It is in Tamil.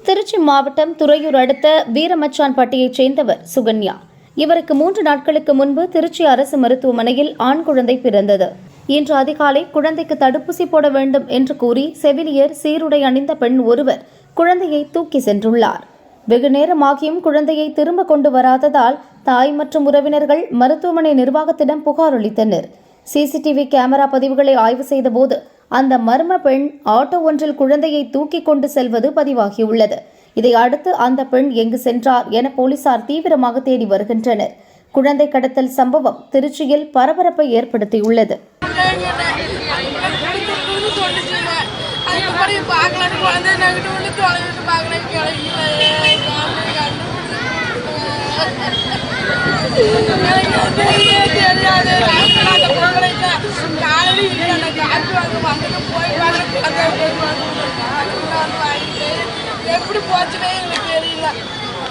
திருச்சி மாவட்டம் துறையூர் அடுத்த வீரமச்சான்பட்டியைச் சேர்ந்தவர் சுகன்யா. இவருக்கு 3 நாட்களுக்கு முன்பு திருச்சி அரசு மருத்துவமனையில் ஆண் குழந்தை பிறந்தது. இன்று அதிகாலை குழந்தைக்கு தடுப்பூசி போட வேண்டும் என்று கூறி செவிலியர் சீருடை அணிந்த பெண் ஒருவர் குழந்தையை தூக்கி சென்றுள்ளார். வெகு நேரமாகியும் குழந்தையை திரும்ப கொண்டு வராததால் தாய் மற்றும் உறவினர்கள் மருத்துவமனை நிர்வாகத்திடம் புகார் அளித்தனர். சிசிடிவி கேமரா பதிவுகளை ஆய்வு செய்தபோது அந்த மர்ம பெண் ஆட்டோ ஒன்றில் குழந்தையை தூக்கி கொண்டு செல்வது பதிவாகியுள்ளது. இதை அடுத்து அந்த பெண் எங்கு சென்றார் என போலீசார் தீவிரமாக தேடி வருகின்றனர். குழந்தை கடத்தல் சம்பவம் திருச்சியில் பரபரப்பை ஏற்படுத்தியுள்ளது. எப்படி போச்சுனே எங்களுக்கு